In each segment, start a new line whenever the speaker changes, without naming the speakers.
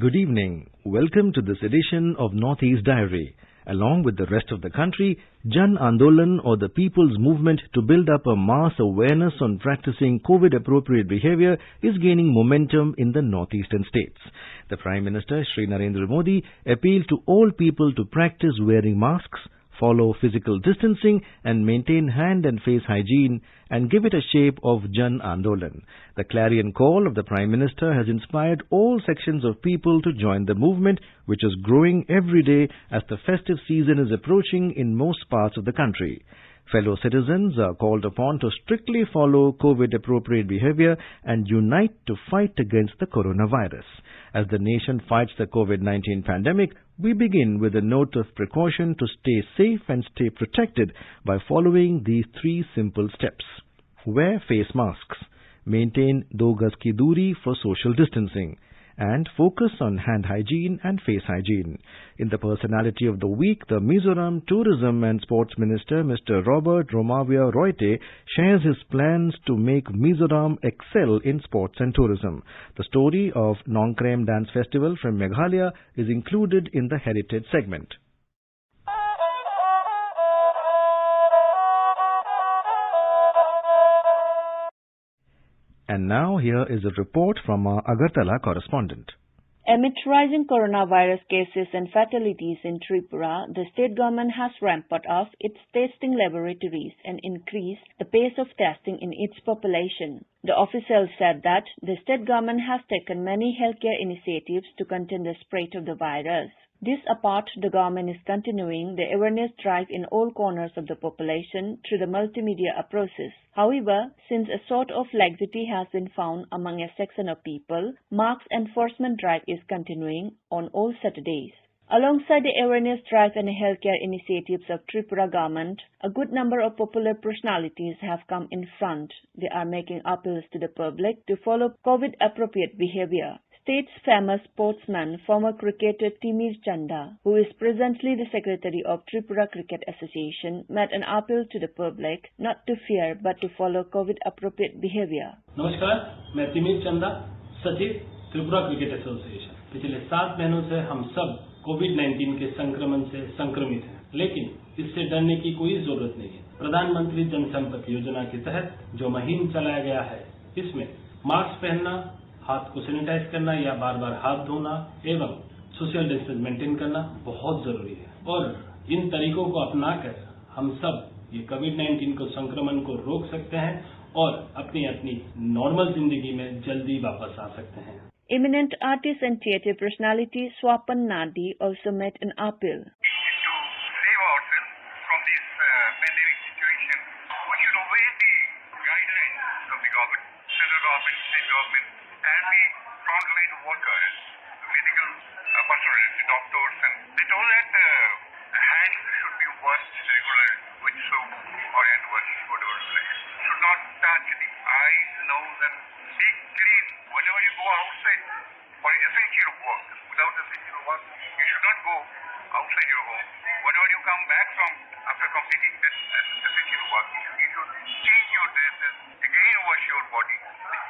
Good evening. Welcome to this edition of Northeast Diary. Along with the rest of the country, Jan Andolan, or the People's Movement to build up a mass awareness on practicing COVID-appropriate behavior, is gaining momentum in the northeastern states. The Prime Minister, Shri Narendra Modi, appealed to all people to practice wearing masks, follow physical distancing and maintain hand and face hygiene, and give it a shape of Jan Andolan. The clarion call of the Prime Minister has inspired all sections of people to join the movement, which is growing every day as the festive season is approaching in most parts of the country. Fellow citizens are called upon to strictly follow COVID-appropriate behavior and unite to fight against the coronavirus. As the nation fights the COVID-19 pandemic, we begin with a note of precaution to stay safe and stay protected by following these 3 simple steps. Wear face masks. Maintain 2 gaz ki doori for social distancing. And focus on hand hygiene and face hygiene. In the Personality of the Week, the Mizoram Tourism and Sports Minister, Mr. Robert Romavia Roite, shares his plans to make Mizoram excel in sports and tourism. The story of Nongkrem Dance Festival from Meghalaya is included in the Heritage segment. And now here is a report from our Agartala correspondent.
Amid rising coronavirus cases and fatalities in Tripura, the state government has ramped up its testing laboratories and increased the pace of testing in its population. The officials said that the state government has taken many healthcare initiatives to contain the spread of the virus. This apart, the government is continuing the awareness drive in all corners of the population through the multimedia approaches. However, since a sort of laxity has been found among a section of people, mask enforcement drive is continuing on all Saturdays. Alongside the awareness drive and healthcare initiatives of Tripura government, a good number of popular personalities have come in front. They are making appeals to the public to follow COVID-appropriate behavior. State's famous sportsman, former cricketer Timir Chanda, who is presently the secretary of Tripura Cricket Association, made an appeal to the public not to fear but to follow COVID-appropriate behavior.
नमस्कार, मैं तिमिर चंदा, सचिव Tripura cricket association. पिछले 7 महीनों से हम सब कोविड-19 के संक्रमण से संक्रमित हैं, लेकिन इससे डरने की कोई जरूरत नहीं है। प्रधानमंत्री जनसंपर्क योजना के तहत जो मुहिम चलाया गया है, इसमें मास्क पहनना, हाथ को सैनिटाइज करना या बार-बार हाथ धोना एवं सोशल डिस्टेंस मेंटेन करना बहुत जरूरी है। और इन तरीकों को अपनाकर हम सब ये कोविड-19 को संक्रमण को रोक सकते हैं और अपनी नॉर्मल जिंदगी में जल्दी वापस आ सकते हैं।
Eminent artist and theatre personality Swapan Nadi also made an appeal.
Workers, medical personnel, doctors, and they told that hands should be washed regularly with soap or hand wash, whatever you like. Should not touch the eyes, nose, and be clean whenever you go outside for essential work. Without essential work, you should not go outside your home. Whenever you come back from after completing this essential work, you should change your dresses, again wash your body.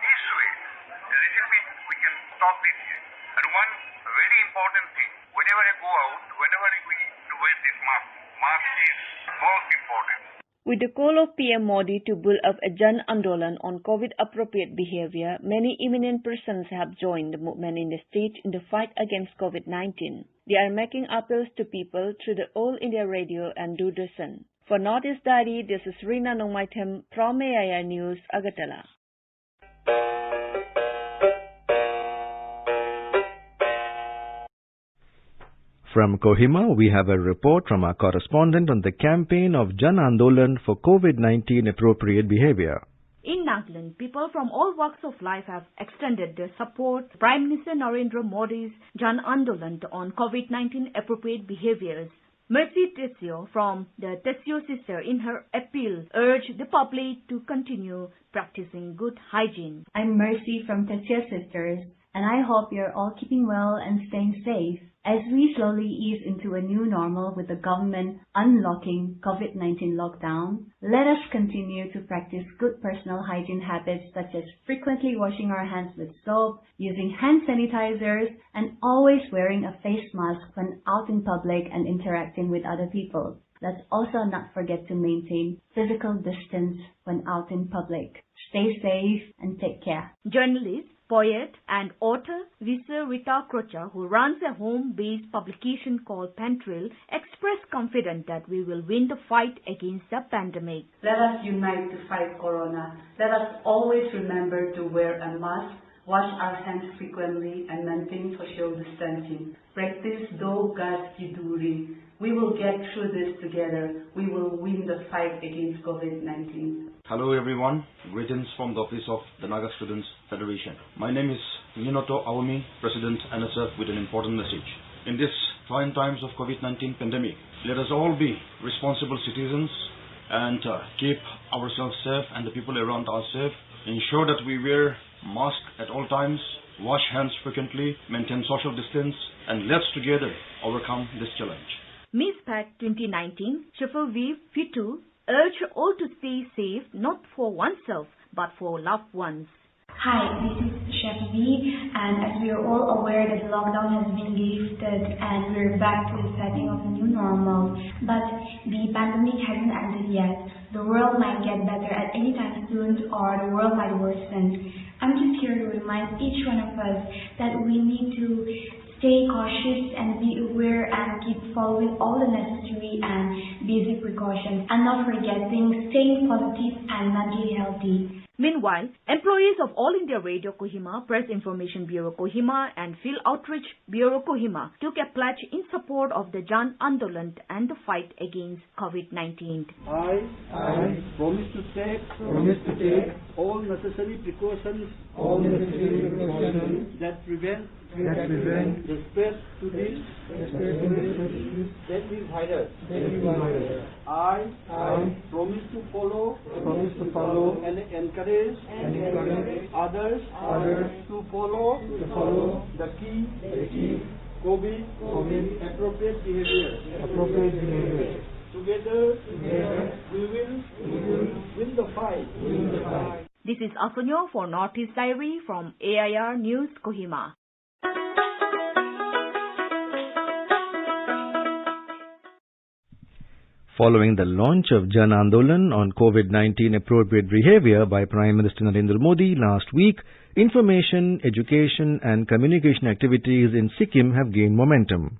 This way, a little bit we can stop this here. And one very important thing, whenever I go out, whenever we wear this mask, mask is most important.
With the call of PM Modi to build up a Jan Andolan on COVID-appropriate behavior, many eminent persons have joined the movement in the state in the fight against COVID-19. They are making appeals to people through the All India Radio and Doordarshan. For Northeast Diary, this is Rina Nongmaithem from AIR News, Agartala.
From Kohima, we have a report from our correspondent on the campaign of Jan Andolan for COVID-19 appropriate behavior.
In Nagaland, people from all walks of life have extended their support to Prime Minister Narendra Modi's Jan Andolan on COVID-19 appropriate behaviors. Mercy Tessio from the Tessio sister in her appeal urged the public to continue practicing good hygiene.
I'm Mercy from Tessio Sisters, and I hope you're all keeping well and staying safe. As we slowly ease into a new normal with the government unlocking COVID-19 lockdown, let us continue to practice good personal hygiene habits such as frequently washing our hands with soap, using hand sanitizers, and always wearing a face mask when out in public and interacting with other people. Let's also not forget to maintain physical distance when out in public. Stay safe and take care.
Journalist, poet and author Visa Rita Crocha, who runs a home-based publication called Pentrill, expressed confidence that we will win the fight against the pandemic.
Let us unite to fight corona. Let us always remember to wear a mask, wash our hands frequently, and maintain social distancing. Practice Do Gas Kiduri. We will get through this together. We will win the fight against COVID-19.
Hello everyone, greetings from the office of the Naga Students Federation. My name is Ninoto Awami, President NSF, with an important message. In this trying times of COVID-19 pandemic, let us all be responsible citizens and keep ourselves safe and the people around us safe. Ensure that we wear masks at all times, wash hands frequently, maintain social distance, and let's together overcome this challenge.
Miss Pack 2019, Shafaviv Fitu, urge all to stay safe not for oneself but for loved ones.
Hi, this is Shafavi, and as we are all aware that the lockdown has been lifted and we're back to the setting of a new normal, but the pandemic hasn't ended yet. The world might get better at any time soon, or the world might worsen. I'm just here to remind each one of us that we need to stay cautious and be aware and keep following all the necessary and basic precautions, and not forgetting staying positive and mentally healthy.
Meanwhile, employees of All India Radio Kohima, Press Information Bureau Kohima and Field Outreach Bureau Kohima took a pledge in support of the Jan Andolan and the fight against COVID-19.
I promise to take all necessary precautions that prevent the spread to this deadly virus. I promise to follow and encourage others to follow the key COVID appropriate behavior. Together we will win the fight.
This is Asunyo for Northeast Diary from AIR News Kohima.
Following the launch of Jan Andolan on COVID-19 appropriate behavior by Prime Minister Narendra Modi last week, information, education and communication activities in Sikkim have gained momentum.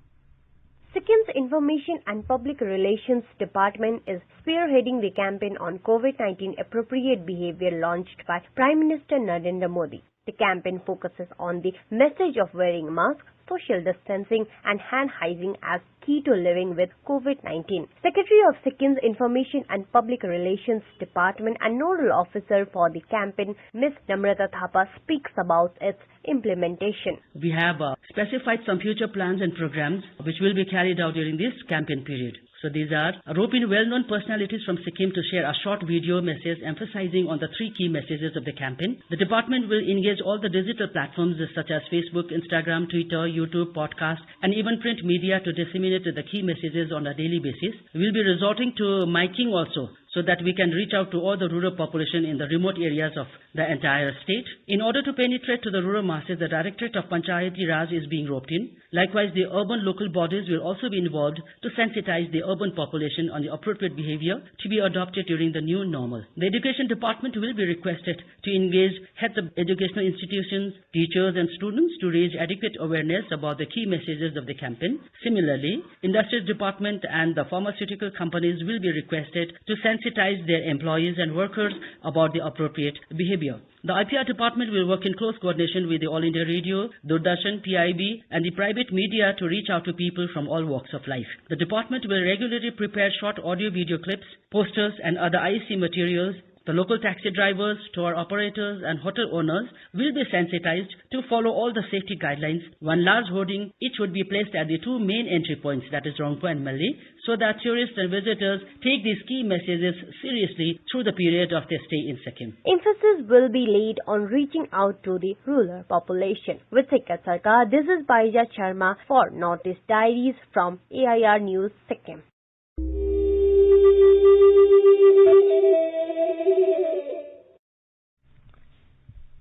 Sikkim's Information and Public Relations Department is spearheading the campaign on COVID-19 appropriate behavior launched by Prime Minister Narendra Modi. The campaign focuses on the message of wearing masks, social distancing and hand hygiene as key to living with COVID-19. Secretary of Sikkim's Information and Public Relations Department and Nodal Officer for the campaign, Ms. Namrata Thapa, speaks about its implementation.
We have specified some future plans and programs which will be carried out during this campaign period. So these are roping well-known personalities from Sikkim to share a short video message emphasizing on the three key messages of the campaign. The department will engage all the digital platforms such as Facebook, Instagram, Twitter, YouTube, podcast, and even print media to disseminate the key messages on a daily basis. We will be resorting to miking also, so that we can reach out to all the rural population in the remote areas of the entire state. In order to penetrate to the rural masses, the Directorate of Panchayati Raj is being roped in. Likewise, the urban local bodies will also be involved to sensitize the urban population on the appropriate behavior to be adopted during the new normal. The Education Department will be requested to engage heads of educational institutions, teachers and students to raise adequate awareness about the key messages of the campaign. Similarly, Industries Department and the pharmaceutical companies will be requested to sensitize their employees and workers about the appropriate behavior. The IPR department will work in close coordination with the All India Radio, Doordarshan, PIB and the private media to reach out to people from all walks of life. The department will regularly prepare short audio-video clips, posters and other IEC materials The local taxi drivers, tour operators and hotel owners will be sensitized to follow all the safety guidelines. One large hoarding each would be placed at the two main entry points, that is Rongpo and Malli, so that tourists and visitors take these key messages seriously through the period of their stay in Sikkim.
Emphasis will be laid on reaching out to the rural population. With Sikkim Sarkar, this is Parijat Sharma for Northeast Diaries from AIR News, Sikkim.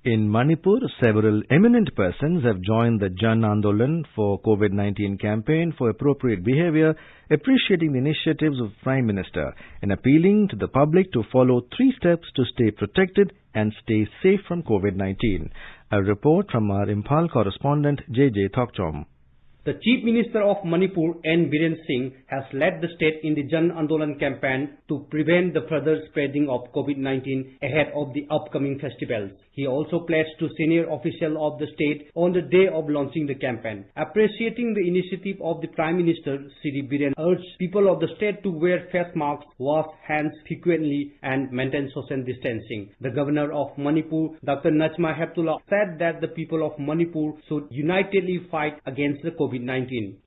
In Manipur, several eminent persons have joined the Jan Andolan for COVID-19 campaign for appropriate behavior, appreciating the initiatives of Prime Minister and appealing to the public to follow 3 steps to stay protected and stay safe from COVID-19. A report from our Imphal correspondent JJ Thokchom.
The Chief Minister of Manipur, N. Biren Singh, has led the state in the Jan Andolan campaign to prevent the further spreading of COVID-19 ahead of the upcoming festivals. He also pledged to senior officials of the state on the day of launching the campaign. Appreciating the initiative of the Prime Minister, Shri Biren urged people of the state to wear face masks, wash hands frequently and maintain social distancing. The Governor of Manipur, Dr. Nachma Heptullah, said that the people of Manipur should unitedly fight against the COVID-19.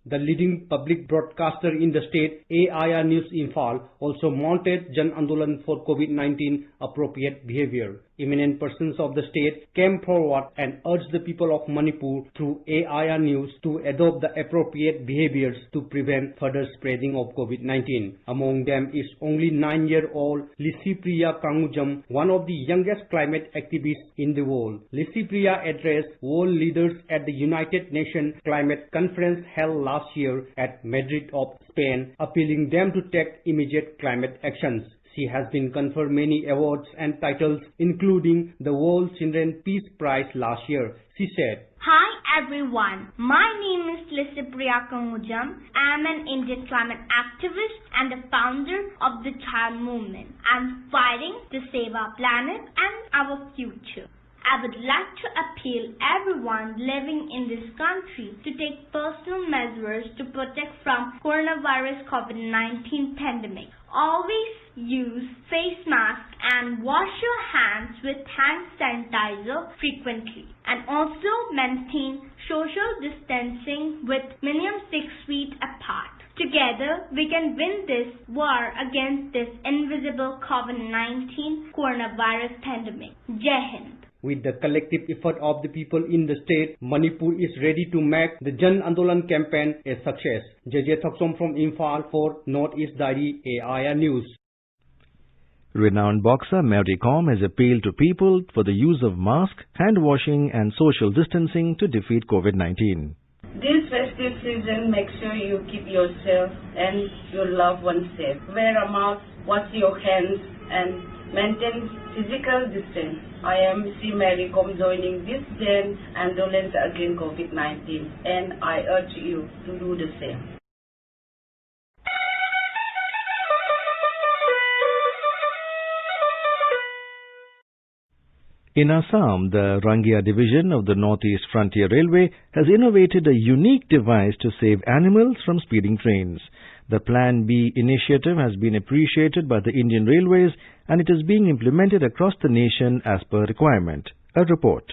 The leading public broadcaster in the state, AIR News Imphal, also mounted Jan Andolan for COVID-19 appropriate behavior. Eminent persons of the state came forward and urged the people of Manipur through AIR News to adopt the appropriate behaviors to prevent further spreading of COVID-19. Among them is only 9-year-old Lisipriya Kangujam, one of the youngest climate activists in the world. Lisipriya addressed world leaders at the United Nations Climate Conference held last year at Madrid of Spain, appealing them to take immediate climate actions. She has been conferred many awards and titles, including the World Children Peace Prize last year. She said,
"Hi everyone, my name is Lisipriya Kangujam. I am an Indian climate activist and the founder of the Child Movement. I am fighting to save our planet and our future. I would like to appeal everyone living in this country to take personal measures to protect from coronavirus COVID-19 pandemic. Always use face mask and wash your hands with hand sanitizer frequently. And also maintain social distancing with minimum 6 feet apart. Together, we can win this war against this invisible COVID-19 coronavirus pandemic. Jai Hind."
With the collective effort of the people in the state, Manipur is ready to make the Jan Andolan campaign a success. JJ Thoksom from Imphal for Northeast Diary, AIR News.
Renowned boxer Mary Kom has appealed to people for the use of mask, hand washing and social distancing to defeat COVID-19.
This festive season, make sure you keep yourself and your loved ones safe. Wear a mask, wash your hands and maintain physical distance. I am Sri Mary Kom joining this Jan Andolan against COVID-19 and I urge you to do the same.
In Assam, the Rangia division of the Northeast Frontier Railway has innovated a unique device to save animals from speeding trains. The Plan B initiative has been appreciated by the Indian Railways and it is being implemented across the nation as per requirement. A report.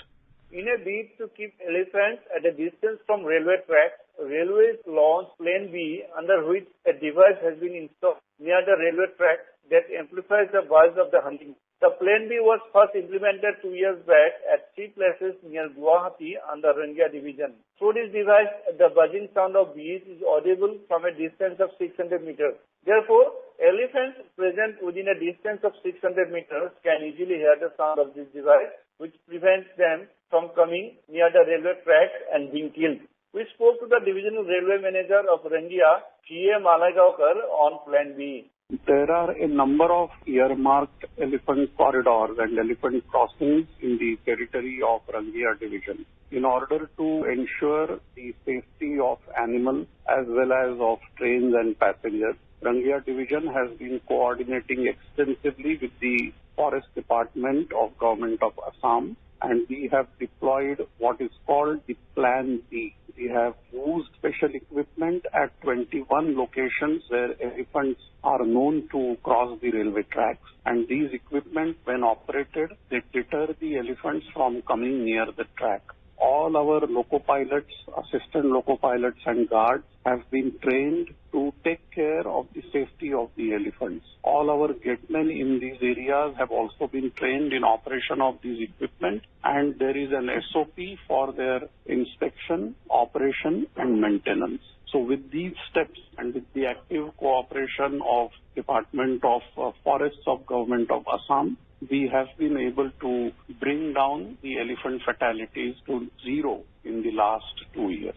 In a bid to keep elephants at a distance from railway tracks, Railways launched Plan B, under which a device has been installed near the railway track that amplifies the buzz of the hunting. The Plan B was first implemented 2 years back at 3 places near Guwahati on the Rangia division. Through this device, the buzzing sound of bees is audible from a distance of 600 meters. Therefore, elephants present within a distance of 600 meters can easily hear the sound of this device, which prevents them from coming near the railway track and being killed. We spoke to the divisional railway manager of Rangia, P.A. Malagaonkar, on Plan B.
There are a number of earmarked elephant corridors and elephant crossings in the territory of Rangia division. In order to ensure the safety of animals as well as of trains and passengers, Rangia division has been coordinating extensively with the Forest Department of Government of Assam, and we have deployed what is called the Plan B. We have used special equipment at 21 locations where elephants are known to cross the railway tracks. And these equipment, when operated, they deter the elephants from coming near the track. All our loco-pilots, assistant loco-pilots and guards have been trained to take care of the safety of the elephants. All our gatemen in these areas have also been trained in operation of these equipment, and there is an SOP for their inspection, operation and maintenance. So with these steps and with the active cooperation of Department of Forests of Government of Assam, we have been able to bring down the elephant fatalities to zero in the last 2 years.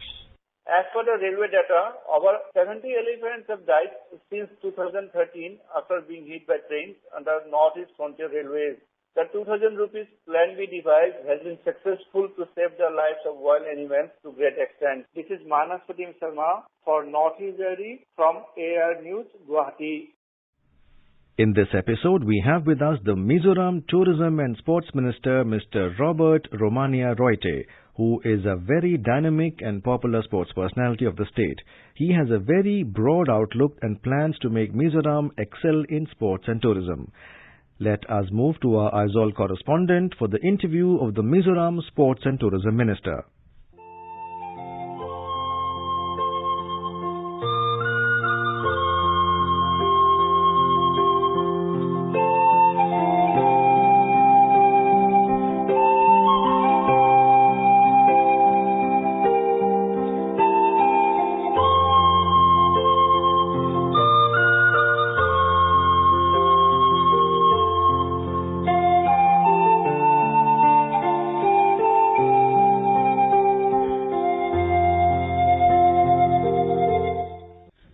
As per the railway data, over 70 elephants have died since 2013 after being hit by trains under Northeast Frontier Railways. The 2,000 rupees Plan B device has been successful to save the lives of wild animals to great extent. This is Manas Pratim Sharma for Northeast Diary from AR News, Guwahati.
In this episode, we have with us the Mizoram Tourism and Sports Minister, Mr. Robert Romania Roite, who is a very dynamic and popular sports personality of the state. He has a very broad outlook and plans to make Mizoram excel in sports and tourism. Let us move to our Aizawl correspondent for the interview of the Mizoram Sports and Tourism Minister.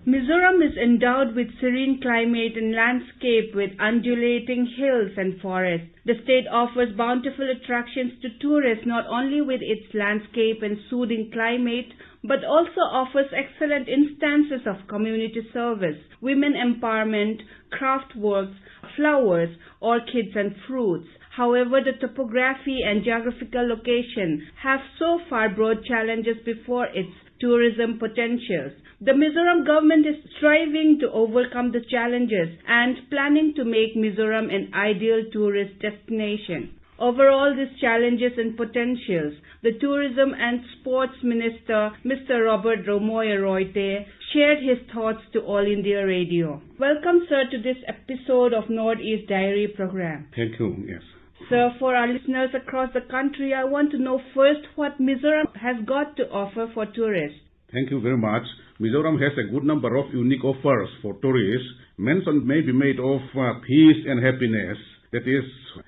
Mizoram is endowed with serene climate and landscape with undulating hills and forests. The state offers bountiful attractions to tourists not only with its landscape and soothing climate, but also offers excellent instances of community service, women empowerment, craft works, flowers, orchids and fruits. However, the topography and geographical location have so far brought challenges before its tourism potentials. The Mizoram government is striving to overcome the challenges and planning to make Mizoram an ideal tourist destination. Over all these challenges and potentials, the Tourism and Sports Minister, Mr. Robert Romania Roite, shared his thoughts to All India Radio. Welcome, sir, to this episode of Northeast Diary program.
Thank you. Yes.
Sir, for our listeners across the country, I want to know first what Mizoram has got to offer for tourists.
Thank you very much. Mizoram has a good number of unique offers for tourists. Mention may be made of peace and happiness. That is,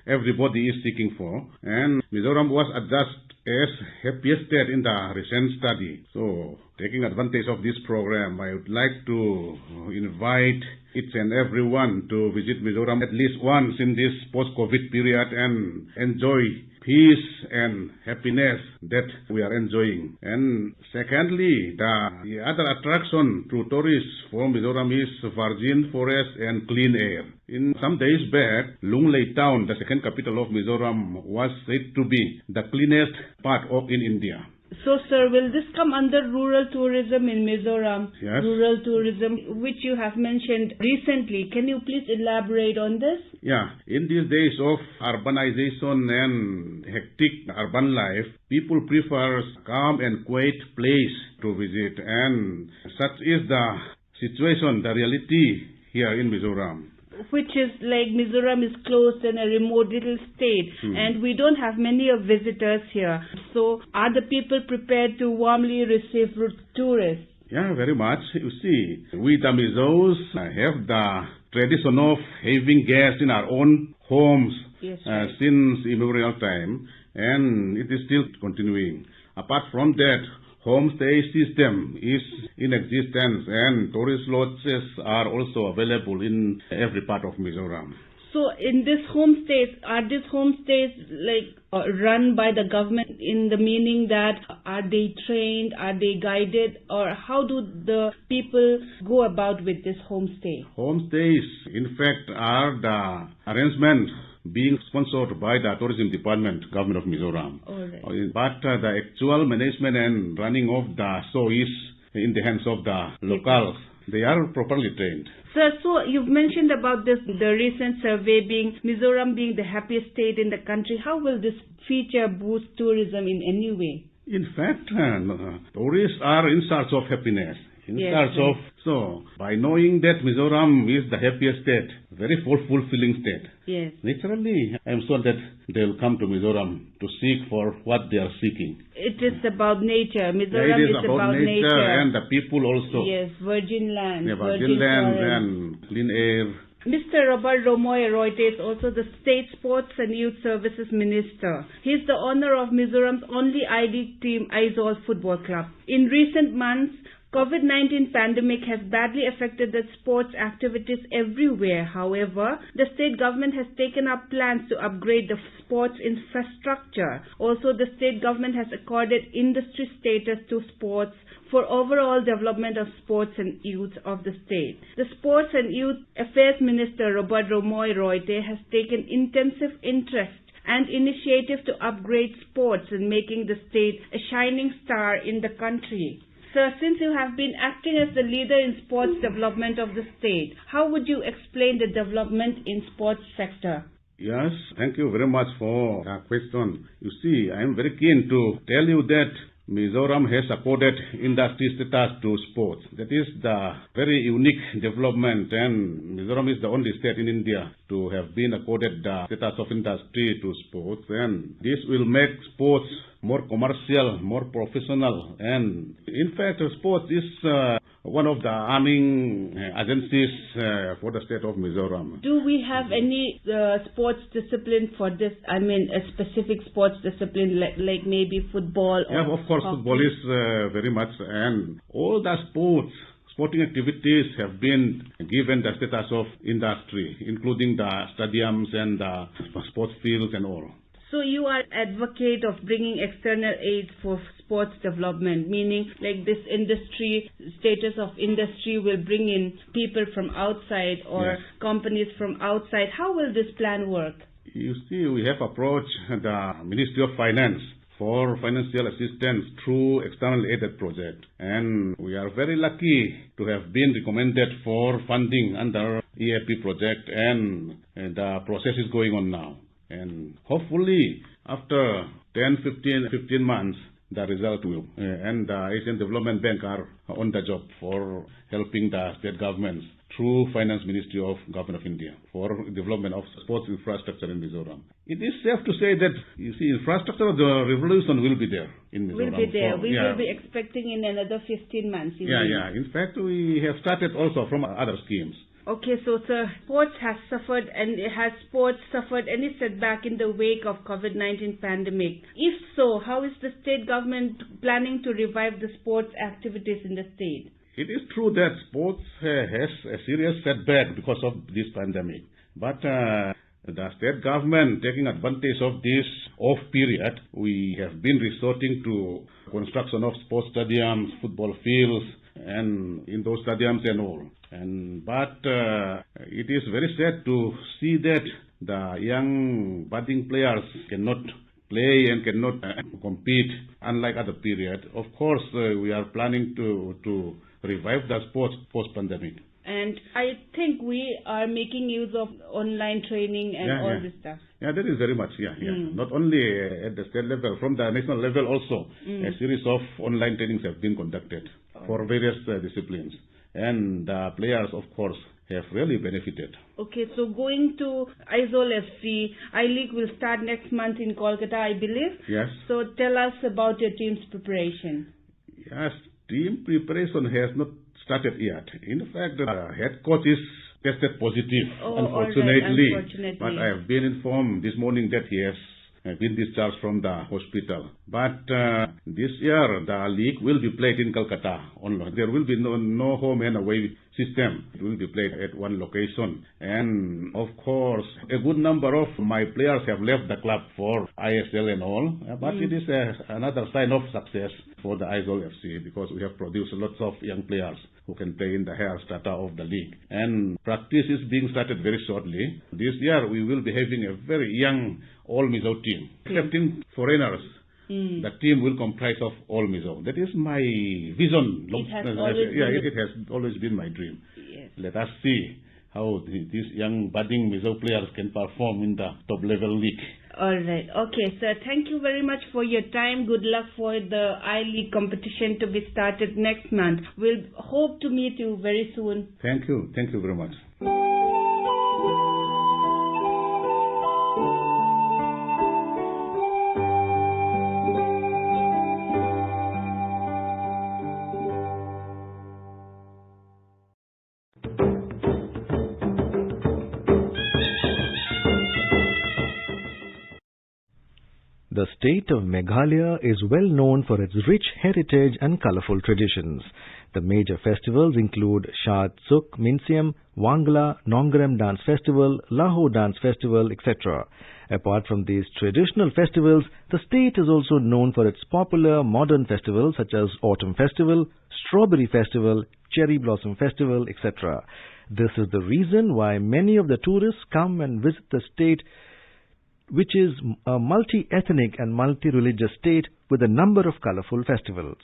everybody is seeking for. And Mizoram was adjudged as happiest state in the recent study. So, taking advantage of this program, I would like to invite each and everyone to visit Mizoram at least once in this post-COVID period and enjoy peace and happiness that we are enjoying. And secondly, the other attraction to tourists for Mizoram is virgin forest and clean air. In some days back, Lunglei town, the second capital of Mizoram, was said to be the cleanest part in India.
So, sir, will this come under rural tourism in Mizoram?
Yes.
Rural tourism, which you have mentioned recently. Can you please elaborate on this?
Yeah. In these days of urbanization and hectic urban life, people prefer calm and quiet place to visit. And such is the situation, the reality here in Mizoram.
Which is like Mizoram is closed in a remote little state and we don't have many of visitors here. So are the people prepared to warmly receive tourists?
Yeah, very much. You see, we the Mizos have the tradition of having guests in our own homes since immemorial time, and it is still continuing. Apart from that, homestay system is in existence and tourist lodges are also available in every part of Mizoram.
So in these homestays, are these homestays like run by the government in the meaning that are they trained, are they guided, or how do the people go about with this homestay?
Homestays, in fact, are the arrangement being sponsored by the Tourism Department, Government of Mizoram.
All right.
But the actual management and running of the show is in the hands of the locals. They are properly trained.
Sir, so you've mentioned about the recent survey being Mizoram being the happiest state in the country. How will this feature boost tourism in any way?
In fact, tourists are in search of happiness. So, by knowing that Mizoram is the happiest state, very fulfilling state,
yes,
naturally, I am sure that they will come to Mizoram to seek for what they are seeking.
It is about nature. Mizoram
is about nature and the people also.
Yes, virgin land,
virgin land and clean air.
Mr. Robert Romoy Roite is also the State Sports and Youth Services Minister. He is the owner of Mizoram's only ID team, Aizawl Football Club. In recent months, COVID-19 pandemic has badly affected the sports activities everywhere. However, the state government has taken up plans to upgrade the sports infrastructure. Also, the state government has accorded industry status to sports for overall development of sports and youth of the state. The Sports and Youth Affairs Minister Robert Romoy Roite has taken intensive interest and initiative to upgrade sports and making the state a shining star in the country. Sir, since you have been acting as the leader in sports development of the state, how would you explain the development in sports sector?
Yes, thank you very much for the question. You see, I am very keen to tell you that Mizoram has accorded industry status to sports. That is the very unique development, and Mizoram is the only state in India to have been accorded the status of industry to sports, and this will make sports more commercial, more professional, and in fact sports is one of the arming agencies for the state of Mizoram.
Do we have any sports discipline for this? I mean, a specific sports discipline like maybe football?
Yeah, of course,
hockey?
Football is very much, and all the sporting activities have been given the status of industry, including the stadiums and the sports fields and all.
So you are advocate of bringing external aid for sports development, meaning like this industry, status of industry will bring in people from outside or companies from outside. How will this plan work?
You see, we have approached the Ministry of Finance for financial assistance through external aided project, and we are very lucky to have been recommended for funding under EAP project, and the process is going on now. And hopefully, after 15 months, the result will. And the Asian Development Bank are on the job for helping the state governments through Finance Ministry of Government of India for development of sports infrastructure in Mizoram. It is safe to say that, you see, infrastructure of the revolution will be there in Mizoram.
Will be there. So, we will be expecting in another 15 months.
Yeah. In fact, we have started also from other schemes.
Okay, so sir, sports has suffered, and has sports suffered any setback in the wake of COVID-19 pandemic? If so, how is the state government planning to revive the sports activities in the state?
It is true that sports has a serious setback because of this pandemic. But the state government, taking advantage of this off period, we have been resorting to construction of sports stadiums, football fields, and in those stadiums and all. But it is very sad to see that the young budding players cannot play and cannot compete unlike other period. Of course, we are planning to revive the sports post-pandemic.
And I think we are making use of online training and all this stuff.
Yeah, that is very much, Not only at the state level, from the national level also, a series of online trainings have been conducted for various disciplines. And the players, of course, have really benefited.
Okay, so going to Aizawl FC, I-League will start next month in Kolkata, I believe.
Yes.
So tell us about your team's preparation.
Yes, team preparation has not started yet. In fact, the head coach is tested positive, unfortunately. But I have been informed this morning that he has been discharged from the hospital. But this year, the league will be played in Kolkata only. There will be no home and away system. It will be played at one location. And of course, a good number of my players have left the club for ISL and all. But it is another sign of success for the Aizawl FC because we have produced lots of young players who can play in the higher strata of the league. And practice is being started very shortly. This year we will be having a very young all-Mizo team, excepting foreigners. The team will comprise of all Mizo. That is my vision. It has always been my dream.
Yes.
Let us see how these young budding Mizo players can perform in the top level league.
All right. Okay, sir. Thank you very much for your time. Good luck for the I-League competition to be started next month. We'll hope to meet you very soon.
Thank you. Thank you very much.
The state of Meghalaya is well known for its rich heritage and colorful traditions. The major festivals include Shad Suk Minsiam, Wangla, Nongrem Dance Festival, Lahu Dance Festival, etc. Apart from these traditional festivals, the state is also known for its popular modern festivals such as Autumn Festival, Strawberry Festival, Cherry Blossom Festival, etc. This is the reason why many of the tourists come and visit the state, which is a multi-ethnic and multi-religious state with a number of colorful festivals.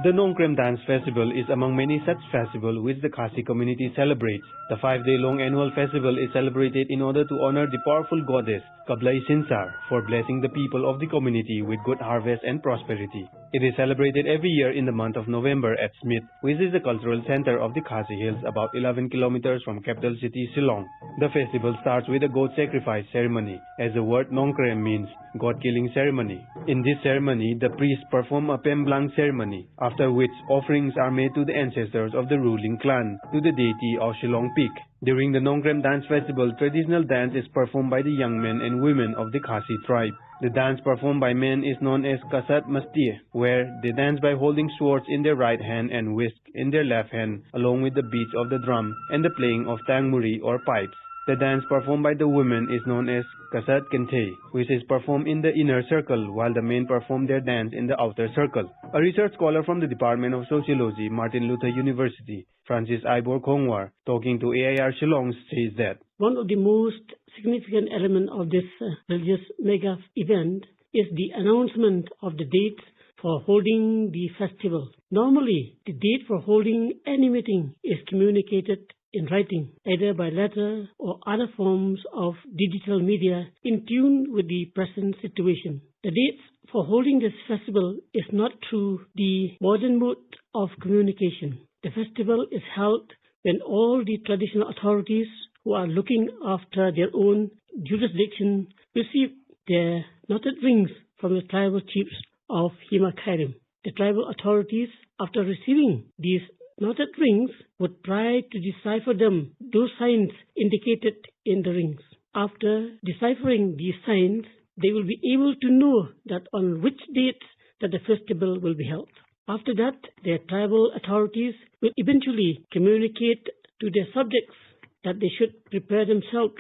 The Nongrem Dance Festival is among many such festivals which the Khasi community celebrates. The 5-day-long annual festival is celebrated in order to honor the powerful goddess Kablai Sinsar for blessing the people of the community with good harvest and prosperity. It is celebrated every year in the month of November at Smith, which is the cultural center of the Khasi Hills about 11 kilometers from capital city Shillong. The festival starts with a goat sacrifice ceremony, as the word Nongrem means god-killing ceremony. In this ceremony, the priests perform a Pemblang ceremony, after which offerings are made to the ancestors of the ruling clan, to the deity of Shillong Peak. During the Nongrem Dance Festival, traditional dance is performed by the young men and women of the Khasi tribe. The dance performed by men is known as Kasat Mastie, where they dance by holding swords in their right hand and whisk in their left hand, along with the beats of the drum and the playing of tangmuri or pipes. The dance performed by the women is known as Kasat Kente, which is performed in the inner circle, while the men perform their dance in the outer circle. A research scholar from the Department of Sociology, Martin Luther University, Francis Ibor Kongwar, talking to AIR Shillong, says that
one of the most significant elements of this religious mega event is the announcement of the date for holding the festival. Normally, the date for holding any meeting is communicated in writing, either by letter or other forms of digital media in tune with the present situation. The dates for holding this festival is not through the modern mode of communication. The festival is held when all the traditional authorities who are looking after their own jurisdiction receive their knotted rings from the tribal chiefs of Hima Kairim. The tribal authorities, after receiving these knotted rings, would try to decipher them, those signs indicated in the rings. After deciphering these signs, they will be able to know that on which dates that the festival will be held. After that, their tribal authorities will eventually communicate to their subjects that they should prepare themselves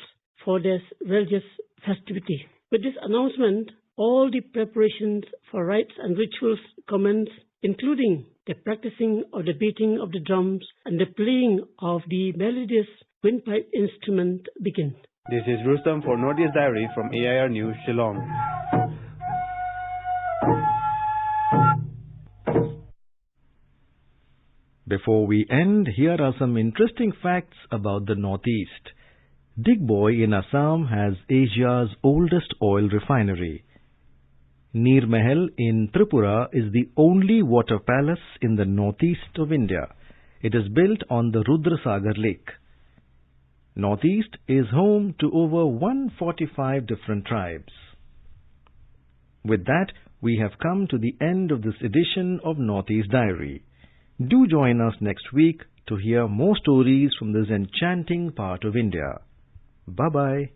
for this religious festivity. With this announcement, all the preparations for rites and rituals commence, including the practicing of the beating of the drums and the playing of the melodious windpipe instrument begin.
This is Rustam for Northeast Diary from AIR News, Shillong.
Before we end, here are some interesting facts about the Northeast. Digboi in Assam has Asia's oldest oil refinery. Neer Mahal in Tripura is the only water palace in the northeast of India. It is built on the Rudrasagar Lake. Northeast is home to over 145 different tribes. With that, we have come to the end of this edition of Northeast Diary. Do join us next week to hear more stories from this enchanting part of India. Bye-bye.